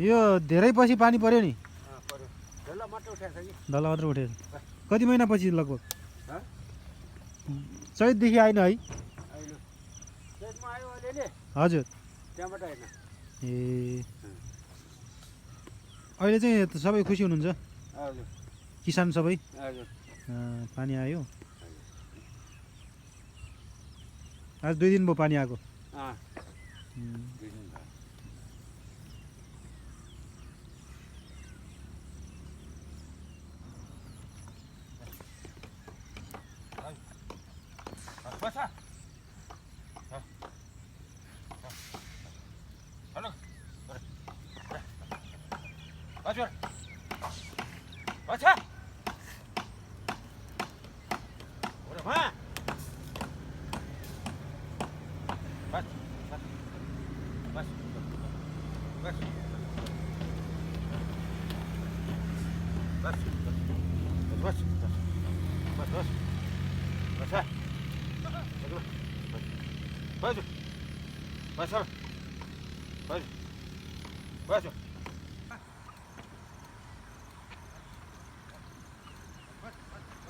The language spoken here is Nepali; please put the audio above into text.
यो धेरै पछि पानी पर्यो नि डल्ला मात्र उठाएको छ कि डल्ला मात्र उठेर कति महिनापछि लगभग हँ? चैतदेखि आएन है अहिले चैतमा आयो अलिअलि हजुर त्यहाँबाट होइन ए अहिले चाहिँ सबै खुसी हुनुहुन्छ हजुर किसान सबै हजुर पानी आयो आज 2 दिन भयो पानी आएको अँ दुई दिन भयो बसा हेलो हजुर बसा मा बस बस बस बस बस बस बस बसा बाजू बस बस बस